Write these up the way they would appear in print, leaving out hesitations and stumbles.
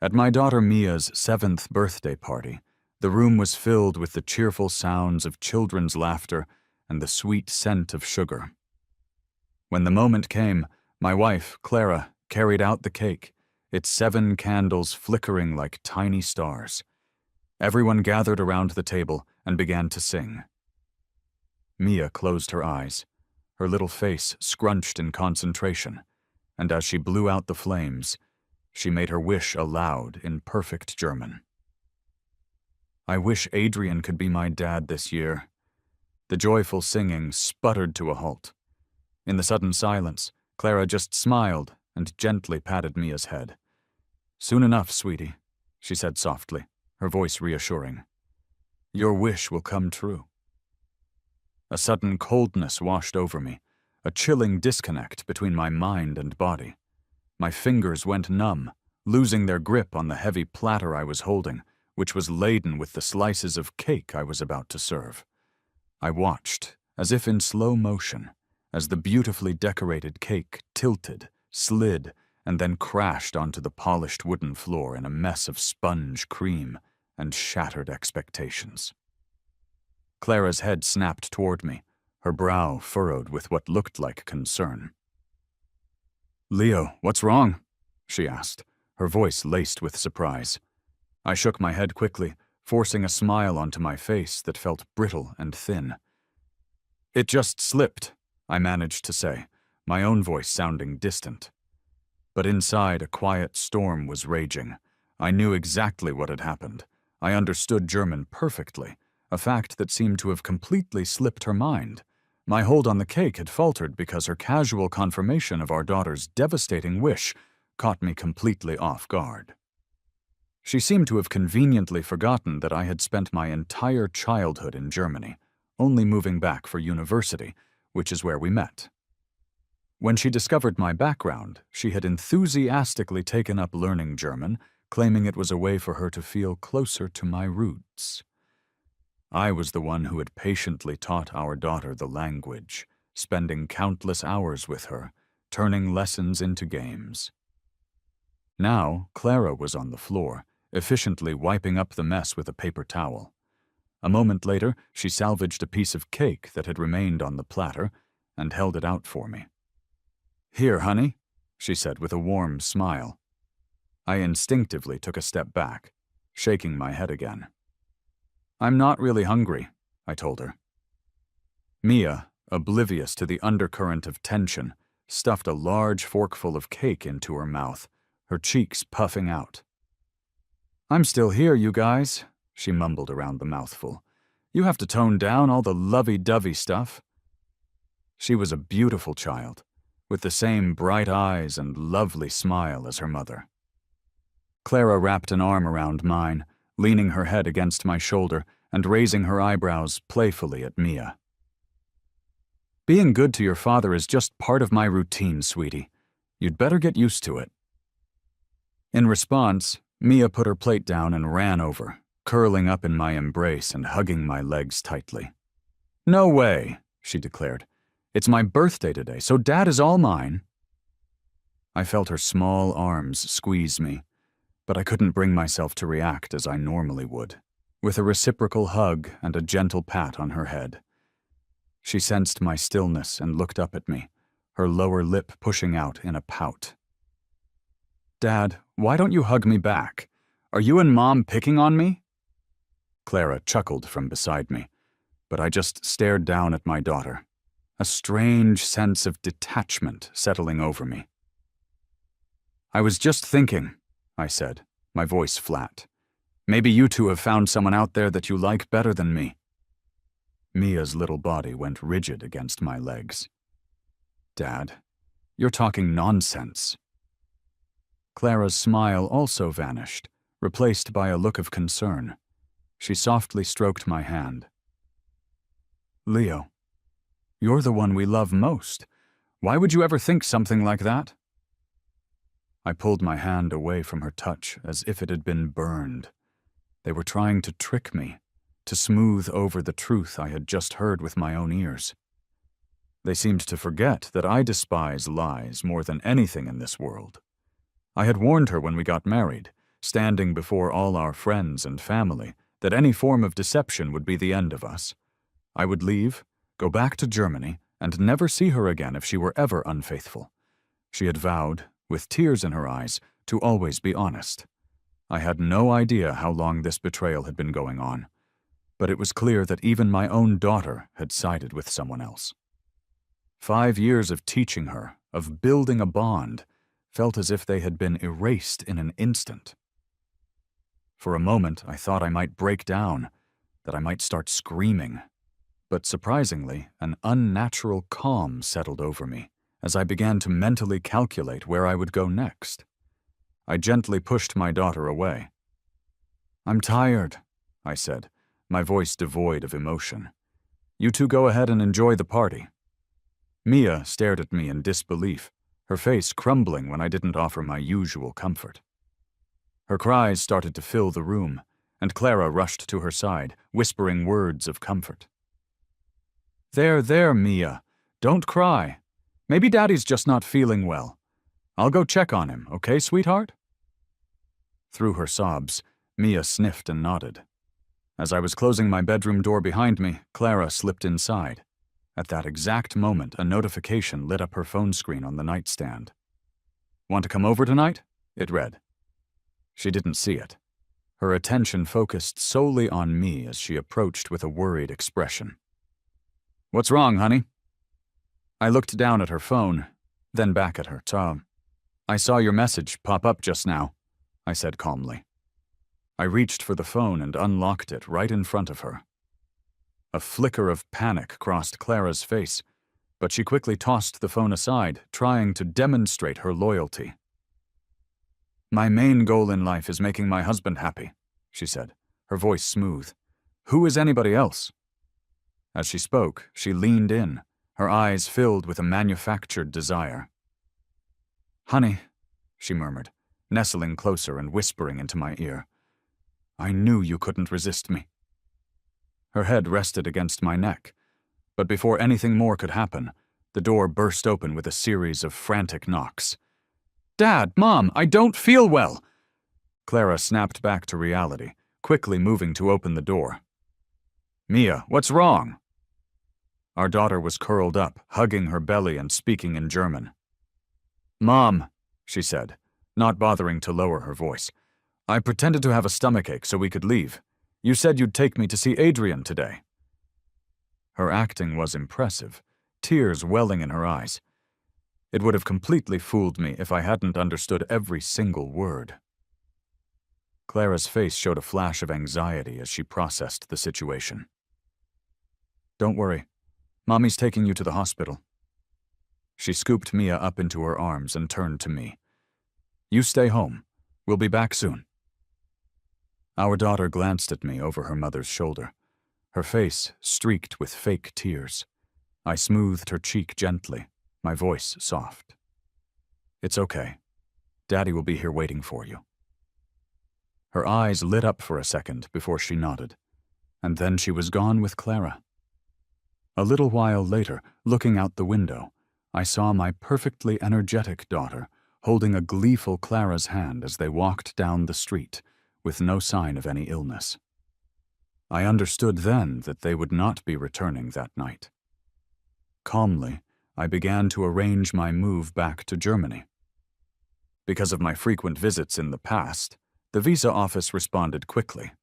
At my daughter Mia's 7th birthday party, the room was filled with the cheerful sounds of children's laughter and the sweet scent of sugar. When the moment came, my wife, Clara, carried out the cake, its 7 candles flickering like tiny stars. Everyone gathered around the table and began to sing. Mia closed her eyes, her little face scrunched in concentration, and as she blew out the flames, she made her wish aloud in perfect German. I wish Adrian could be my dad this year. The joyful singing sputtered to a halt. In the sudden silence, Clara just smiled and gently patted Mia's head. "Soon enough, sweetie," she said softly, her voice reassuring. "Your wish will come true." A sudden coldness washed over me, a chilling disconnect between my mind and body. My fingers went numb, losing their grip on the heavy platter I was holding, which was laden with the slices of cake I was about to serve. I watched, as if in slow motion, as the beautifully decorated cake tilted, slid, and then crashed onto the polished wooden floor in a mess of sponge, cream, and shattered expectations. Clara's head snapped toward me, her brow furrowed with what looked like concern. "Leo, what's wrong?" she asked, her voice laced with surprise. I shook my head quickly, forcing a smile onto my face that felt brittle and thin. "It just slipped," I managed to say, my own voice sounding distant. But inside, a quiet storm was raging. I knew exactly what had happened. I understood German perfectly, a fact that seemed to have completely slipped her mind. My hold on the cake had faltered because her casual confirmation of our daughter's devastating wish caught me completely off guard. She seemed to have conveniently forgotten that I had spent my entire childhood in Germany, only moving back for university, which is where we met. When she discovered my background, she had enthusiastically taken up learning German, claiming it was a way for her to feel closer to my roots. I was the one who had patiently taught our daughter the language, spending countless hours with her, turning lessons into games. Now, Clara was on the floor, efficiently wiping up the mess with a paper towel. A moment later, she salvaged a piece of cake that had remained on the platter and held it out for me. "Here, honey," she said with a warm smile. I instinctively took a step back, shaking my head again. "I'm not really hungry," I told her. Mia, oblivious to the undercurrent of tension, stuffed a large forkful of cake into her mouth, her cheeks puffing out. "I'm still here, you guys," she mumbled around the mouthful. "You have to tone down all the lovey-dovey stuff." She was a beautiful child, with the same bright eyes and lovely smile as her mother. Clara wrapped an arm around mine, leaning her head against my shoulder and raising her eyebrows playfully at Mia. "Being good to your father is just part of my routine, sweetie. You'd better get used to it." In response, Mia put her plate down and ran over, curling up in my embrace and hugging my legs tightly. "No way," she declared. "It's my birthday today, so Dad is all mine." I felt her small arms squeeze me, but I couldn't bring myself to react as I normally would, with a reciprocal hug and a gentle pat on her head. She sensed my stillness and looked up at me, her lower lip pushing out in a pout. "Dad, why don't you hug me back? Are you and Mom picking on me?" Clara chuckled from beside me, but I just stared down at my daughter, a strange sense of detachment settling over me. "I was just thinking," I said, my voice flat. "Maybe you two have found someone out there that you like better than me." Mia's little body went rigid against my legs. "Dad, you're talking nonsense." Clara's smile also vanished, replaced by a look of concern. She softly stroked my hand. "Leo, you're the one we love most. Why would you ever think something like that?" I pulled my hand away from her touch as if it had been burned. They were trying to trick me, to smooth over the truth I had just heard with my own ears. They seemed to forget that I despise lies more than anything in this world. I had warned her when we got married, standing before all our friends and family, that any form of deception would be the end of us. I would leave, go back to Germany, and never see her again if she were ever unfaithful. She had vowed, with tears in her eyes, to always be honest. I had no idea how long this betrayal had been going on, but it was clear that even my own daughter had sided with someone else. 5 years of teaching her, of building a bond, felt as if they had been erased in an instant. For a moment, I thought I might break down, that I might start screaming. But surprisingly, an unnatural calm settled over me as I began to mentally calculate where I would go next. I gently pushed my daughter away. "I'm tired," I said, my voice devoid of emotion. "You two go ahead and enjoy the party." Mia stared at me in disbelief, her face crumbling when I didn't offer my usual comfort. Her cries started to fill the room, and Clara rushed to her side, whispering words of comfort. There, Mia. Don't cry. Maybe Daddy's just not feeling well. I'll go check on him, okay, sweetheart?" Through her sobs, Mia sniffed and nodded. As I was closing my bedroom door behind me, Clara slipped inside. At that exact moment, a notification lit up her phone screen on the nightstand. "Want to come over tonight?" it read. She didn't see it. Her attention focused solely on me as she approached with a worried expression. "What's wrong, honey?" I looked down at her phone, then back at her. "I saw your message pop up just now," I said calmly. I reached for the phone and unlocked it right in front of her. A flicker of panic crossed Clara's face, but she quickly tossed the phone aside, trying to demonstrate her loyalty. "My main goal in life is making my husband happy," she said, her voice smooth. "Who is anybody else?" As she spoke, she leaned in, her eyes filled with a manufactured desire. "Honey," she murmured, nestling closer and whispering into my ear, "I knew you couldn't resist me." Her head rested against my neck, but before anything more could happen, the door burst open with a series of frantic knocks. "Dad, Mom, I don't feel well!" Clara snapped back to reality, quickly moving to open the door. "Mia, what's wrong?" Our daughter was curled up, hugging her belly and speaking in German. "Mom," she said, not bothering to lower her voice, "I pretended to have a stomachache so we could leave. You said you'd take me to see Adrian today." Her acting was impressive, tears welling in her eyes. It would have completely fooled me if I hadn't understood every single word. Clara's face showed a flash of anxiety as she processed the situation. "Don't worry. Mommy's taking you to the hospital." She scooped Mia up into her arms and turned to me. "You stay home. We'll be back soon." Our daughter glanced at me over her mother's shoulder, her face streaked with fake tears. I smoothed her cheek gently, my voice soft. "It's okay. Daddy will be here waiting for you." Her eyes lit up for a second before she nodded, and then she was gone with Clara. A little while later, looking out the window, I saw my perfectly energetic daughter holding a gleeful Clara's hand as they walked down the street, with no sign of any illness. I understood then that they would not be returning that night. Calmly, I began to arrange my move back to Germany. Because of my frequent visits in the past, the visa office responded quickly.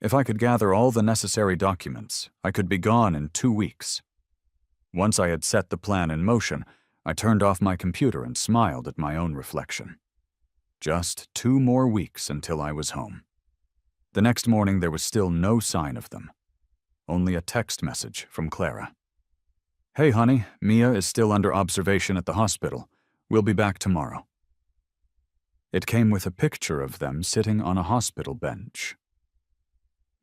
If I could gather all the necessary documents, I could be gone in 2 weeks. Once I had set the plan in motion, I turned off my computer and smiled at my own reflection. Just 2 more weeks until I was home. The next morning there was still no sign of them. Only a text message from Clara. "Hey honey, Mia is still under observation at the hospital. We'll be back tomorrow." It came with a picture of them sitting on a hospital bench.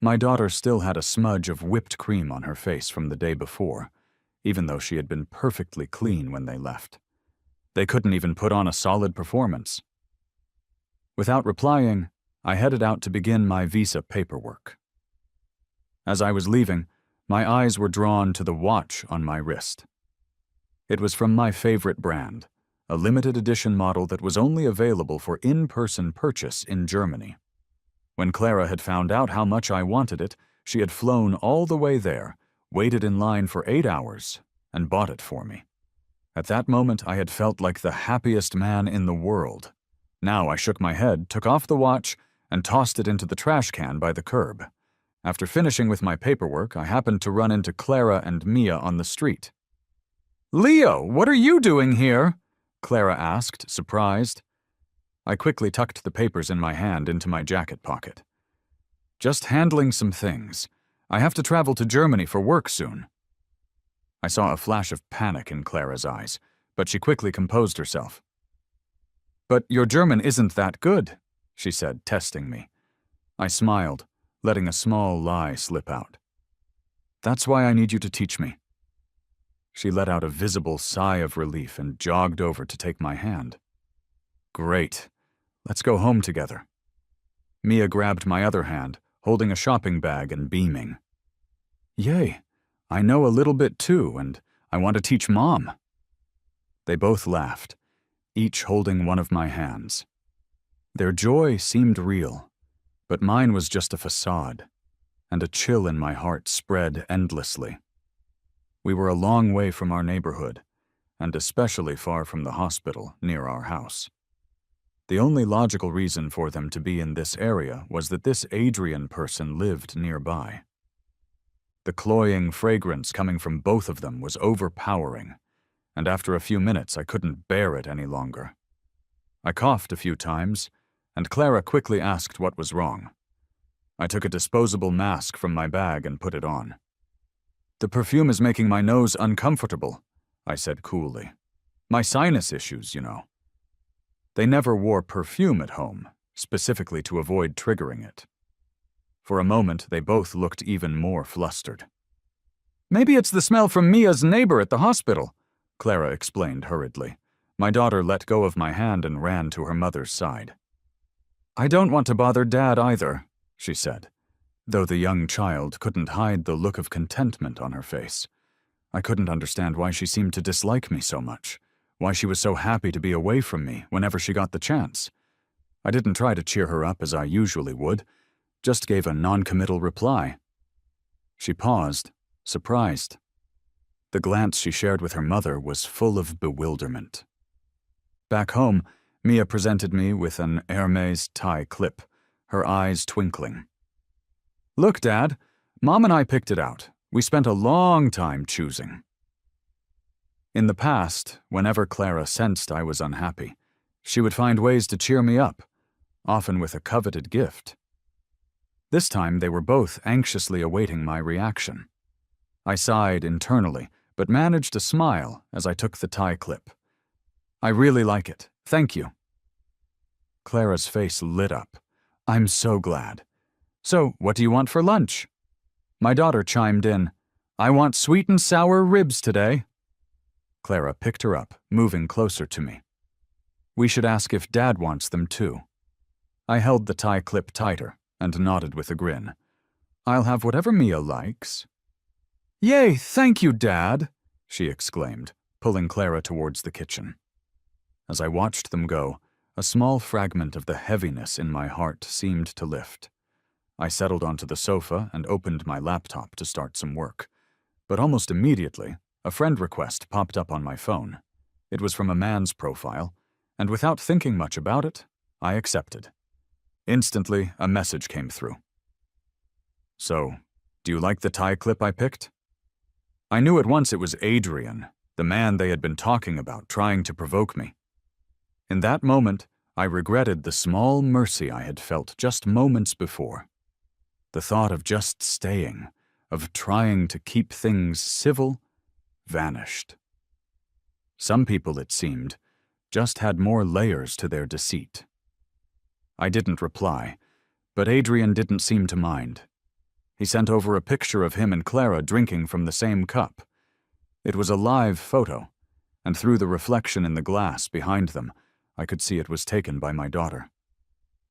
My daughter still had a smudge of whipped cream on her face from the day before, even though she had been perfectly clean when they left. They couldn't even put on a solid performance. Without replying, I headed out to begin my visa paperwork. As I was leaving, my eyes were drawn to the watch on my wrist. It was from my favorite brand, a limited edition model that was only available for in-person purchase in Germany. When Clara had found out how much I wanted it, she had flown all the way there, waited in line for 8 hours, and bought it for me. At that moment, I had felt like the happiest man in the world. Now I shook my head, took off the watch, and tossed it into the trash can by the curb. After finishing with my paperwork, I happened to run into Clara and Mia on the street. "Leo, what are you doing here?" Clara asked, surprised. I quickly tucked the papers in my hand into my jacket pocket. "Just handling some things. I have to travel to Germany for work soon." I saw a flash of panic in Clara's eyes, but she quickly composed herself. "But your German isn't that good," she said, testing me. I smiled, letting a small lie slip out. "That's why I need you to teach me." She let out a visible sigh of relief and jogged over to take my hand. "Great. Let's go home together." Mia grabbed my other hand, holding a shopping bag and beaming. "Yay, I know a little bit too, and I want to teach Mom." They both laughed, each holding one of my hands. Their joy seemed real, but mine was just a facade, and a chill in my heart spread endlessly. We were a long way from our neighborhood, and especially far from the hospital near our house. The only logical reason for them to be in this area was that this Adrian person lived nearby. The cloying fragrance coming from both of them was overpowering, and after a few minutes I couldn't bear it any longer. I coughed a few times, and Clara quickly asked what was wrong. I took a disposable mask from my bag and put it on. "The perfume is making my nose uncomfortable," I said coolly. "My sinus issues, you know." They never wore perfume at home, specifically to avoid triggering it. For a moment, they both looked even more flustered. "Maybe it's the smell from Mia's neighbor at the hospital," Clara explained hurriedly. My daughter let go of my hand and ran to her mother's side. "I don't want to bother Dad either," she said, though the young child couldn't hide the look of contentment on her face. I couldn't understand why she seemed to dislike me so much, why she was so happy to be away from me whenever she got the chance. I didn't try to cheer her up as I usually would, just gave a non-committal reply. She paused, surprised. The glance she shared with her mother was full of bewilderment. Back home, Mia presented me with an Hermès tie clip, her eyes twinkling. "Look, Dad, Mom and I picked it out. We spent a long time choosing." In the past, whenever Clara sensed I was unhappy, she would find ways to cheer me up, often with a coveted gift. This time they were both anxiously awaiting my reaction. I sighed internally, but managed a smile as I took the tie clip. "I really like it. Thank you." Clara's face lit up. "I'm so glad. So, what do you want for lunch?" My daughter chimed in. "I want sweet and sour ribs today." Clara picked her up, moving closer to me. "We should ask if Dad wants them too." I held the tie clip tighter and nodded with a grin. "I'll have whatever Mia likes." "Yay, thank you, Dad," she exclaimed, pulling Clara towards the kitchen. As I watched them go, a small fragment of the heaviness in my heart seemed to lift. I settled onto the sofa and opened my laptop to start some work. But almost immediately, a friend request popped up on my phone. It was from a man's profile, and without thinking much about it, I accepted. Instantly, a message came through. "So, do you like the tie clip I picked?" I knew at once it was Adrian, the man they had been talking about, trying to provoke me. In that moment, I regretted the small mercy I had felt just moments before. The thought of just staying, of trying to keep things civil, vanished. Some people, it seemed, just had more layers to their deceit. I didn't reply, but Adrian didn't seem to mind. He sent over a picture of him and Clara drinking from the same cup. It was a live photo, and through the reflection in the glass behind them, I could see it was taken by my daughter.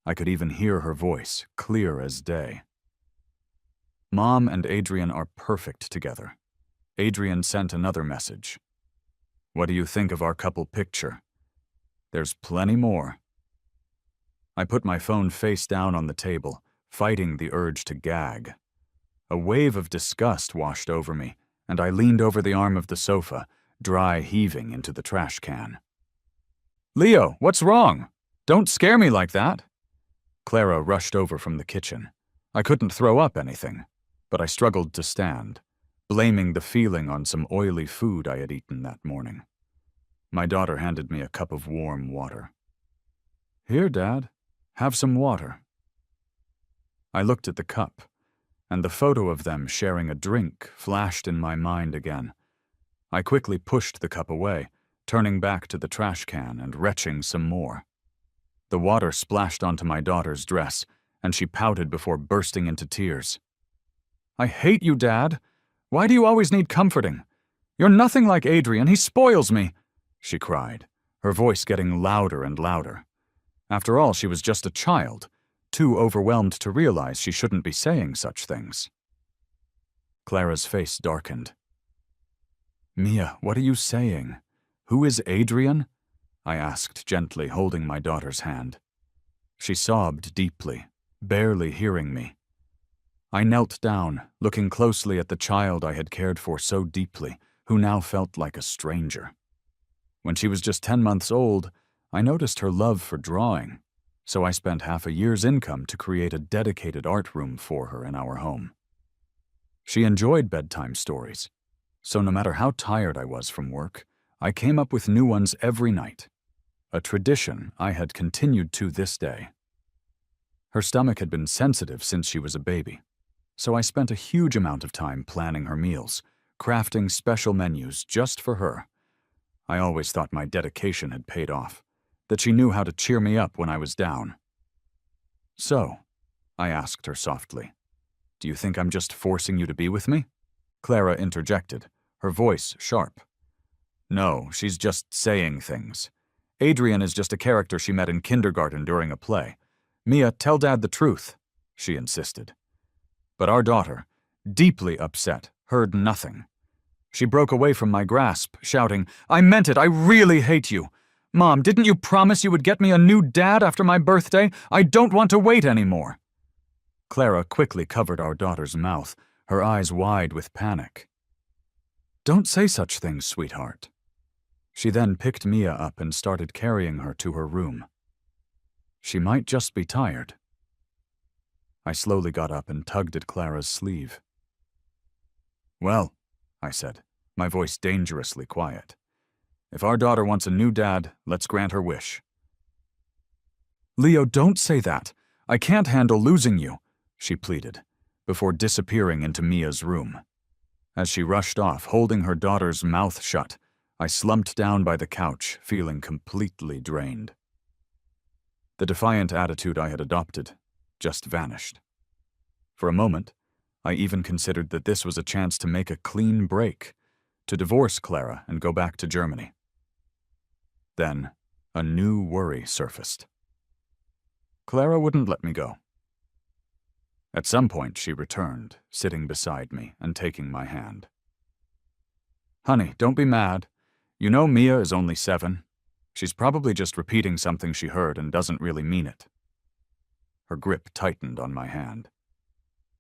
I could even hear her voice, clear as day. Mom and Adrian are perfect together. Adrian sent another message. "What do you think of our couple picture? There's plenty more. I put my phone face down on the table, fighting the urge to gag. A wave of disgust washed over me, and I leaned over the arm of the sofa, dry heaving into the trash can. "Leo, what's wrong? Don't scare me like that." Clara rushed over from the kitchen. I couldn't throw up anything, but I struggled to stand, blaming the feeling on some oily food I had eaten that morning. My daughter handed me a cup of warm water. "Here, Dad, have some water." I looked at the cup, and the photo of them sharing a drink flashed in my mind again. I quickly pushed the cup away, turning back to the trash can and retching some more. The water splashed onto my daughter's dress, and she pouted before bursting into tears. "I hate you, Dad. Why do you always need comforting? You're nothing like Adrian. He spoils me," she cried, her voice getting louder and louder. After all, she was just a child, too overwhelmed to realize she shouldn't be saying such things. Clara's face darkened. "Mia, what are you saying? Who is Adrian?" I asked gently, holding my daughter's hand. She sobbed deeply, barely hearing me. I knelt down, looking closely at the child I had cared for so deeply, who now felt like a stranger. When she was just 10 months old, I noticed her love for drawing, so I spent half a year's income to create a dedicated art room for her in our home. She enjoyed bedtime stories, so no matter how tired I was from work, I came up with new ones every night, a tradition I had continued to this day. Her stomach had been sensitive since she was a baby, so I spent a huge amount of time planning her meals, crafting special menus just for her. I always thought my dedication had paid off, that she knew how to cheer me up when I was down. "So," I asked her softly, "do you think I'm just forcing you to be with me?" Clara interjected, her voice sharp. "No, she's just saying things. Adrian is just a character she met in kindergarten during a play. Mia, tell Dad the truth," she insisted. But our daughter, deeply upset, heard nothing. She broke away from my grasp, shouting, "I meant it! I really hate you! Mom, didn't you promise you would get me a new dad after my birthday? I don't want to wait anymore!" Clara quickly covered our daughter's mouth, her eyes wide with panic. "Don't say such things, sweetheart." She then picked Mia up and started carrying her to her room. "She might just be tired." I slowly got up and tugged at Clara's sleeve. "Well," I said, my voice dangerously quiet, "if our daughter wants a new dad, let's grant her wish." "Leo, don't say that. I can't handle losing you," she pleaded, before disappearing into Mia's room. As she rushed off, holding her daughter's mouth shut, I slumped down by the couch, feeling completely drained. The defiant attitude I had adopted just vanished. For a moment, I even considered that this was a chance to make a clean break, to divorce Clara and go back to Germany. Then, a new worry surfaced. Clara wouldn't let me go. At some point, she returned, sitting beside me and taking my hand. "Honey, don't be mad. You know Mia is only 7. She's probably just repeating something she heard and doesn't really mean it." Her grip tightened on my hand.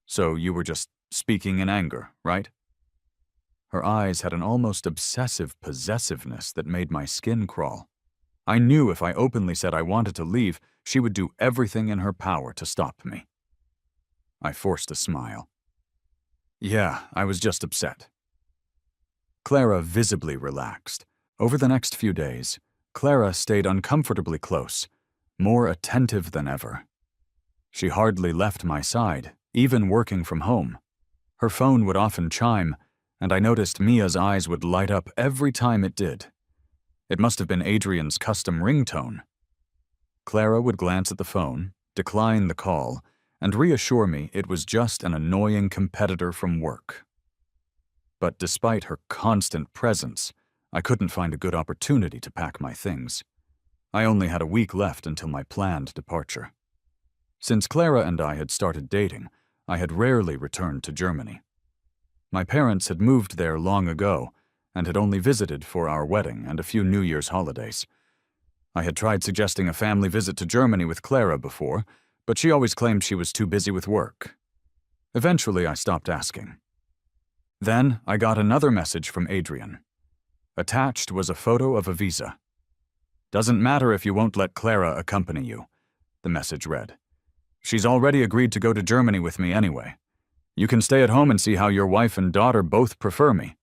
"So you were just speaking in anger, right?" Her eyes had an almost obsessive possessiveness that made my skin crawl. I knew if I openly said I wanted to leave, she would do everything in her power to stop me. I forced a smile. "Yeah, I was just upset." Clara visibly relaxed. Over the next few days, Clara stayed uncomfortably close, more attentive than ever. She hardly left my side, even working from home. Her phone would often chime, and I noticed Mia's eyes would light up every time it did. It must have been Adrian's custom ringtone. Clara would glance at the phone, decline the call, and reassure me it was just an annoying competitor from work. But despite her constant presence, I couldn't find a good opportunity to pack my things. I only had a week left until my planned departure. Since Clara and I had started dating, I had rarely returned to Germany. My parents had moved there long ago and had only visited for our wedding and a few New Year's holidays. I had tried suggesting a family visit to Germany with Clara before, but she always claimed she was too busy with work. Eventually, I stopped asking. Then, I got another message from Adrian. Attached was a photo of a visa. "Doesn't matter if you won't let Clara accompany you," the message read. "She's already agreed to go to Germany with me anyway. You can stay at home and see how your wife and daughter both prefer me."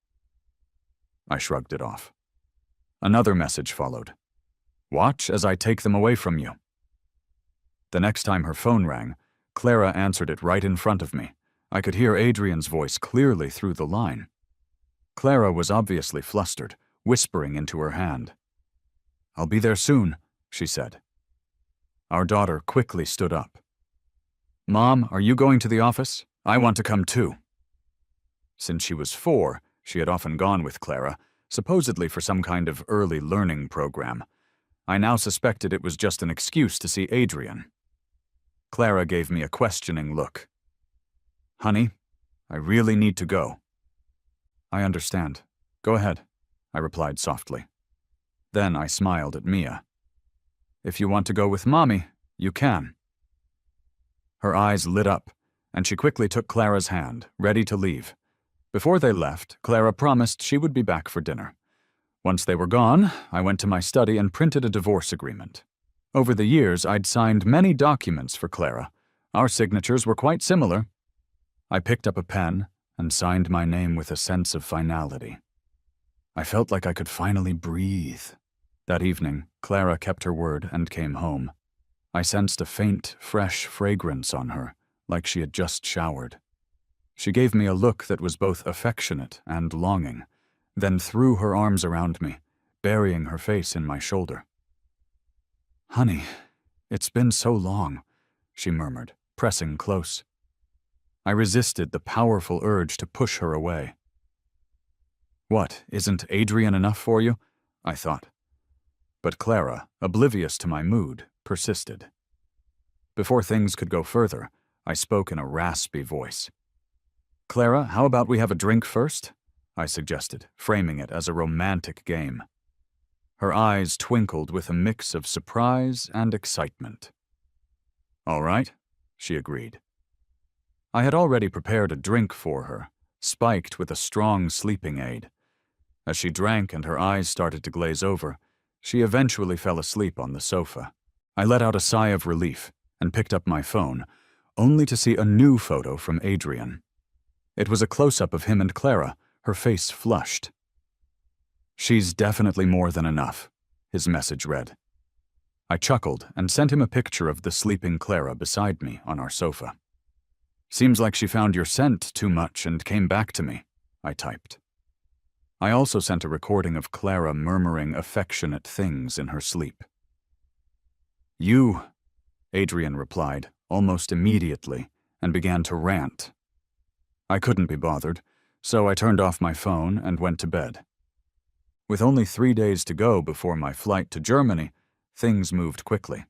I shrugged it off. Another message followed. "Watch as I take them away from you." The next time her phone rang, Clara answered it right in front of me. I could hear Adrian's voice clearly through the line. Clara was obviously flustered, whispering into her hand. "I'll be there soon," she said. Our daughter quickly stood up. "Mom, are you going to the office? I want to come too." Since she was 4, she had often gone with Clara, supposedly for some kind of early learning program. I now suspected it was just an excuse to see Adrian. Clara gave me a questioning look. "Honey, I really need to go." "I understand. Go ahead," I replied softly. Then I smiled at Mia. "If you want to go with Mommy, you can." Her eyes lit up, and she quickly took Clara's hand, ready to leave. Before they left, Clara promised she would be back for dinner. Once they were gone, I went to my study and printed a divorce agreement. Over the years, I'd signed many documents for Clara. Our signatures were quite similar. I picked up a pen and signed my name with a sense of finality. I felt like I could finally breathe. That evening, Clara kept her word and came home. I sensed a faint, fresh fragrance on her, like she had just showered. She gave me a look that was both affectionate and longing, then threw her arms around me, burying her face in my shoulder. "Honey, it's been so long," she murmured, pressing close. I resisted the powerful urge to push her away. "What, isn't Adrian enough for you?" I thought. But Clara, oblivious to my mood, persisted. Before things could go further, I spoke in a raspy voice. "Clara, how about we have a drink first?" I suggested, framing it as a romantic game. Her eyes twinkled with a mix of surprise and excitement. "All right," she agreed. I had already prepared a drink for her, spiked with a strong sleeping aid. As she drank and her eyes started to glaze over, she eventually fell asleep on the sofa. I let out a sigh of relief and picked up my phone, only to see a new photo from Adrian. It was a close-up of him and Clara, her face flushed. "She's definitely more than enough," his message read. I chuckled and sent him a picture of the sleeping Clara beside me on our sofa. "Seems like she found your scent too much and came back to me," I typed. I also sent a recording of Clara murmuring affectionate things in her sleep. "You," Adrian replied, almost immediately, and began to rant. I couldn't be bothered, so I turned off my phone and went to bed. With only 3 days to go before my flight to Germany, things moved quickly.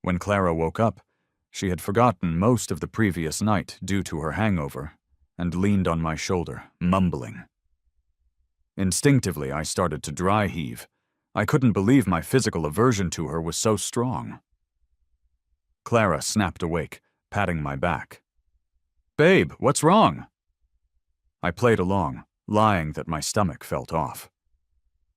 When Clara woke up, she had forgotten most of the previous night due to her hangover and leaned on my shoulder, mumbling. Instinctively, I started to dry heave. I couldn't believe my physical aversion to her was so strong. Clara snapped awake, patting my back. "Babe, what's wrong?" I played along, lying that my stomach felt off.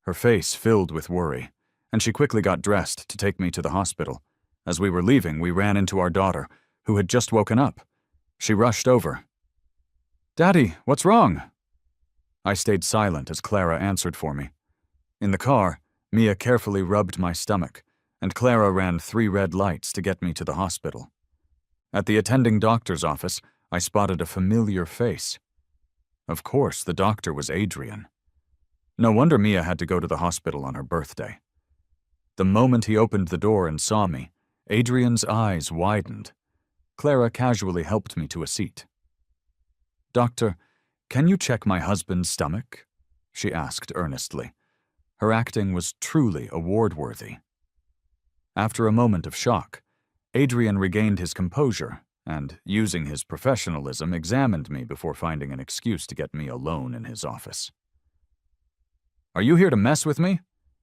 Her face filled with worry, and she quickly got dressed to take me to the hospital. As we were leaving, we ran into our daughter, who had just woken up. She rushed over. "Daddy, what's wrong?" I stayed silent as Clara answered for me. In the car, Mia carefully rubbed my stomach, and Clara ran 3 red lights to get me to the hospital. At the attending doctor's office, I spotted a familiar face. Of course, the doctor was Adrian. No wonder Mia had to go to the hospital on her birthday. The moment he opened the door and saw me, Adrian's eyes widened. Clara casually helped me to a seat. "Doctor, can you check my husband's stomach?" she asked earnestly. Her acting was truly award-worthy. After a moment of shock, Adrian regained his composure and, using his professionalism, examined me before finding an excuse to get me alone in his office. "Are you here to mess with me?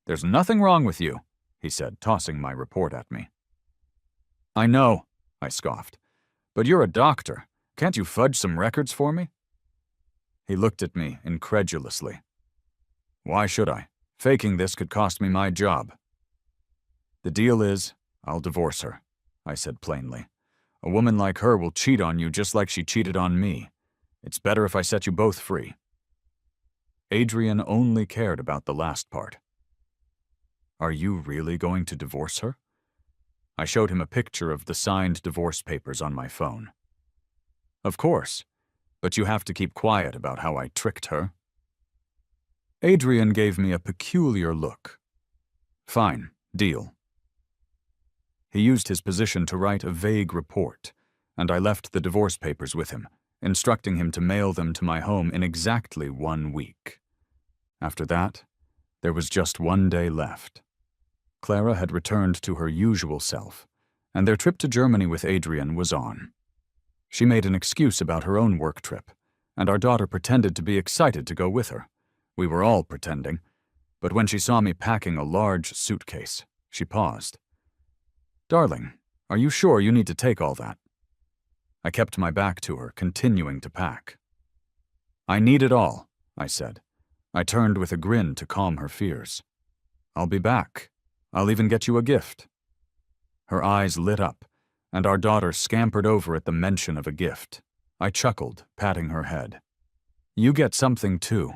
There's nothing wrong with you," he said, tossing my report at me. I know, I scoffed. But you're a doctor. Can't you fudge some records for me? He looked at me incredulously. Why should I? Faking this could cost me my job. The deal is, I'll divorce her, I said plainly. A woman like her will cheat on you just like she cheated on me. It's better if I set you both free. Adrian only cared about the last part. Are you really going to divorce her? I showed him a picture of the signed divorce papers on my phone. Of course, but you have to keep quiet about how I tricked her. Adrian gave me a peculiar look. Fine, deal. He used his position to write a vague report, and I left the divorce papers with him, instructing him to mail them to my home in exactly 1 week. After that, there was just 1 day left. Clara had returned to her usual self, and their trip to Germany with Adrian was on. She made an excuse about her own work trip, and our daughter pretended to be excited to go with her. We were all pretending, but when she saw me packing a large suitcase, she paused. Darling, are you sure you need to take all that? I kept my back to her, continuing to pack. I need it all, I said. I turned with a grin to calm her fears. I'll be back. I'll even get you a gift. Her eyes lit up, and our daughter scampered over at the mention of a gift. I chuckled, patting her head. You get something too.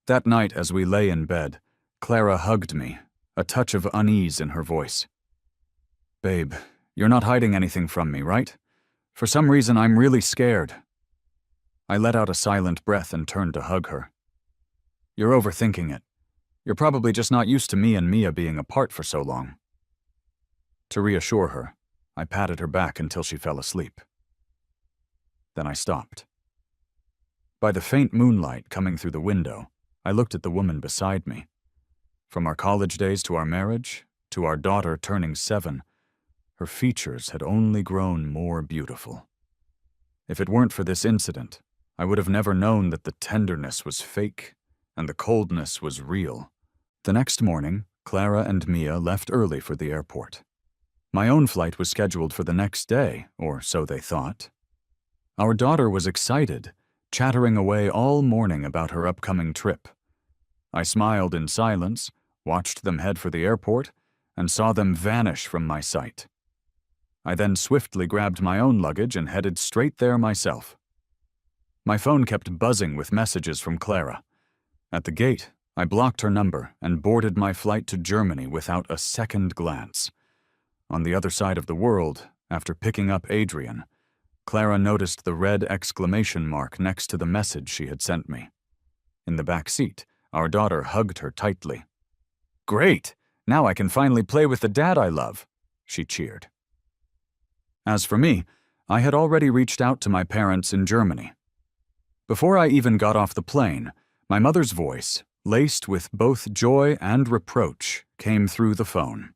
That night, as we lay in bed, Clara hugged me, a touch of unease in her voice. Babe, you're not hiding anything from me, right? For some reason, I'm really scared. I let out a silent breath and turned to hug her. You're overthinking it. You're probably just not used to me and Mia being apart for so long. To reassure her, I patted her back until she fell asleep. Then I stopped. By the faint moonlight coming through the window, I looked at the woman beside me. From our college days to our marriage, to our daughter turning 7, her features had only grown more beautiful. If it weren't for this incident, I would have never known that the tenderness was fake and the coldness was real. The next morning, Clara and Mia left early for the airport. My own flight was scheduled for the next day, or so they thought. Our daughter was excited, chattering away all morning about her upcoming trip. I smiled in silence, watched them head for the airport, and saw them vanish from my sight. I then swiftly grabbed my own luggage and headed straight there myself. My phone kept buzzing with messages from Clara. At the gate, I blocked her number and boarded my flight to Germany without a second glance. On the other side of the world, after picking up Adrian, Clara noticed the red exclamation mark next to the message she had sent me. In the back seat, our daughter hugged her tightly. Great! Now I can finally play with the dad I love, she cheered. As for me, I had already reached out to my parents in Germany. Before I even got off the plane, my mother's voice, laced with both joy and reproach, came through the phone.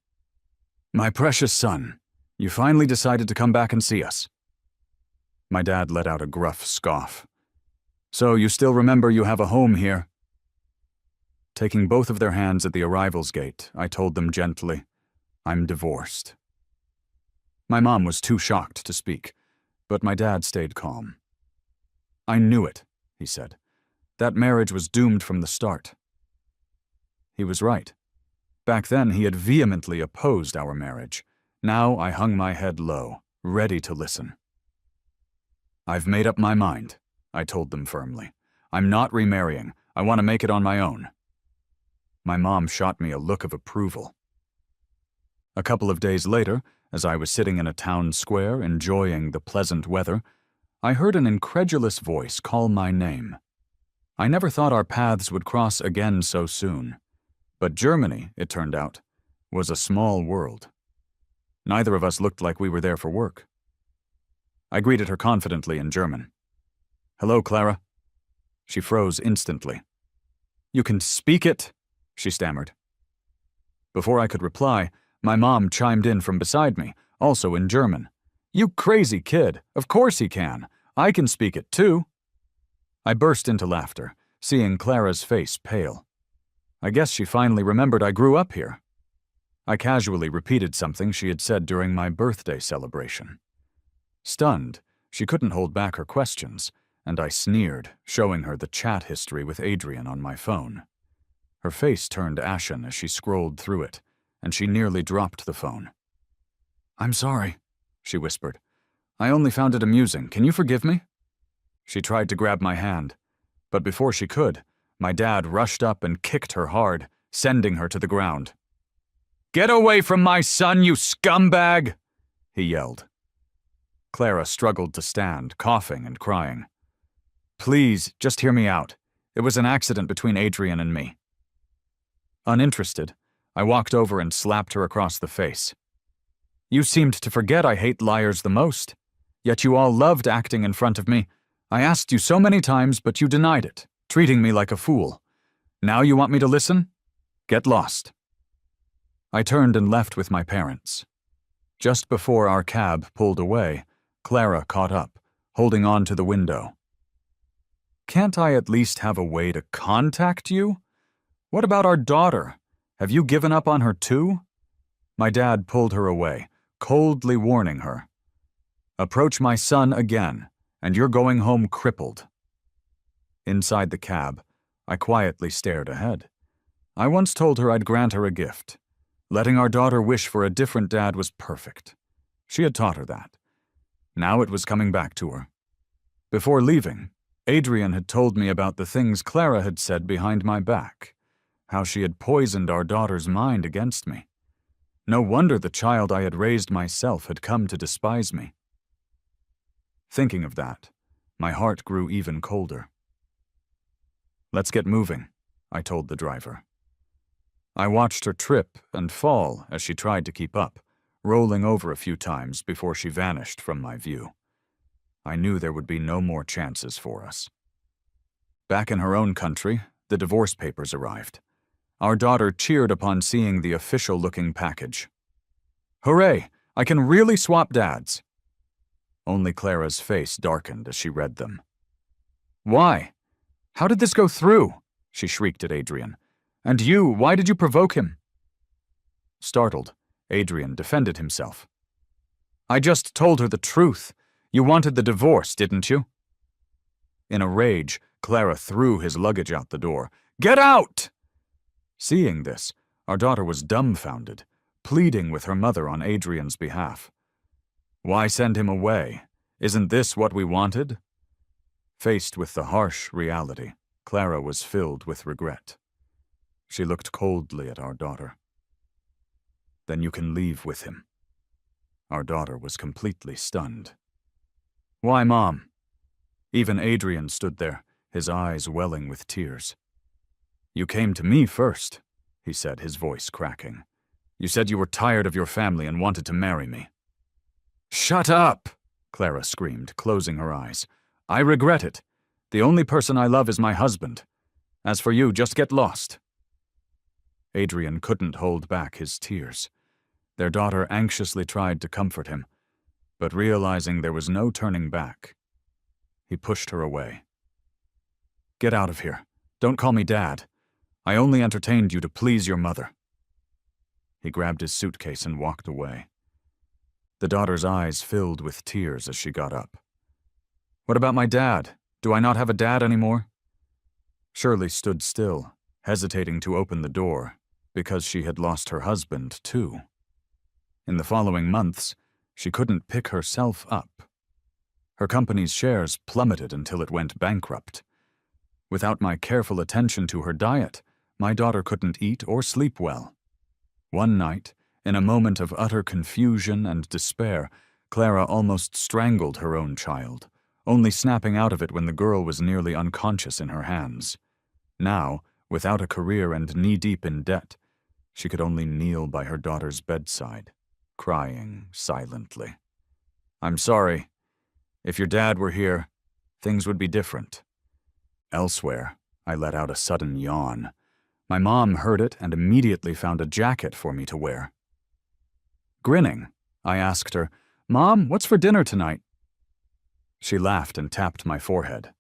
My precious son, you finally decided to come back and see us. My dad let out a gruff scoff. So you still remember you have a home here? Taking both of their hands at the arrivals gate, I told them gently, I'm divorced. My mom was too shocked to speak, but my dad stayed calm. I knew it, he said. That marriage was doomed from the start. He was right. Back then, he had vehemently opposed our marriage. Now I hung my head low, ready to listen. I've made up my mind, I told them firmly. I'm not remarrying. I want to make it on my own. My mom shot me a look of approval. A couple of days later, as I was sitting in a town square enjoying the pleasant weather, I heard an incredulous voice call my name. I never thought our paths would cross again so soon. But Germany, it turned out, was a small world. Neither of us looked like we were there for work. I greeted her confidently in German. Hello, Clara. She froze instantly. You can speak it, she stammered. Before I could reply, my mom chimed in from beside me, also in German. You crazy kid, of course he can. I can speak it too. I burst into laughter, seeing Clara's face pale. I guess she finally remembered I grew up here. I casually repeated something she had said during my birthday celebration. Stunned, she couldn't hold back her questions, and I sneered, showing her the chat history with Adrian on my phone. Her face turned ashen as she scrolled through it, and she nearly dropped the phone. "I'm sorry," she whispered. "I only found it amusing. Can you forgive me?" She tried to grab my hand, but before she could, my dad rushed up and kicked her hard, sending her to the ground. "Get away from my son, you scumbag!" he yelled. Clara struggled to stand, coughing and crying. "Please, just hear me out. It was an accident between Adrian and me." Uninterested, I walked over and slapped her across the face. "You seemed to forget I hate liars the most. Yet you all loved acting in front of me. I asked you so many times, but you denied it, treating me like a fool. Now you want me to listen? Get lost." I turned and left with my parents. Just before our cab pulled away, Clara caught up, holding on to the window. "Can't I at least have a way to contact you? What about our daughter? Have you given up on her too?" My dad pulled her away, coldly warning her. "Approach my son again, and you're going home crippled." Inside the cab, I quietly stared ahead. I once told her I'd grant her a gift. Letting our daughter wish for a different dad was perfect. She had taught her that. Now it was coming back to her. Before leaving, Adrian had told me about the things Clara had said behind my back, how she had poisoned our daughter's mind against me. No wonder the child I had raised myself had come to despise me. Thinking of that, my heart grew even colder. "Let's get moving," I told the driver. I watched her trip and fall as she tried to keep up, rolling over a few times before she vanished from my view. I knew there would be no more chances for us. Back in her own country, the divorce papers arrived. Our daughter cheered upon seeing the official-looking package. "Hooray! I can really swap dads!" Only Clara's face darkened as she read them. "Why? How did this go through?" she shrieked at Adrian. "And you, why did you provoke him?" Startled, Adrian defended himself. "I just told her the truth. You wanted the divorce, didn't you?" In a rage, Clara threw his luggage out the door. "Get out!" Seeing this, our daughter was dumbfounded, pleading with her mother on Adrian's behalf. "Why send him away? Isn't this what we wanted?" Faced with the harsh reality, Clara was filled with regret. She looked coldly at our daughter. "Then you can leave with him." Our daughter was completely stunned. "Why, Mom?" Even Adrian stood there, his eyes welling with tears. "You came to me first," he said, his voice cracking. "You said you were tired of your family and wanted to marry me." "Shut up!" Clara screamed, closing her eyes. "I regret it. The only person I love is my husband. As for you, just get lost." Adrian couldn't hold back his tears. Their daughter anxiously tried to comfort him, but realizing there was no turning back, he pushed her away. "Get out of here. Don't call me Dad. I only entertained you to please your mother." He grabbed his suitcase and walked away. The daughter's eyes filled with tears as she got up. "What about my dad? Do I not have a dad anymore?" Shirley stood still, hesitating to open the door, because she had lost her husband, too. In the following months, she couldn't pick herself up. Her company's shares plummeted until it went bankrupt. Without my careful attention to her diet, my daughter couldn't eat or sleep well. One night, in a moment of utter confusion and despair, Clara almost strangled her own child, only snapping out of it when the girl was nearly unconscious in her hands. Now, without a career and knee-deep in debt, she could only kneel by her daughter's bedside, crying silently. "I'm sorry. If your dad were here, things would be different." Elsewhere, I let out a sudden yawn. My mom heard it and immediately found a jacket for me to wear. Grinning, I asked her, "Mom, what's for dinner tonight?" She laughed and tapped my forehead.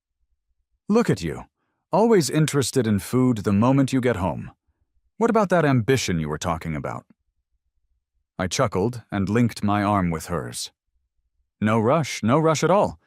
"Look at you, always interested in food the moment you get home. What about that ambition you were talking about? I chuckled and linked my arm with hers. No rush at all.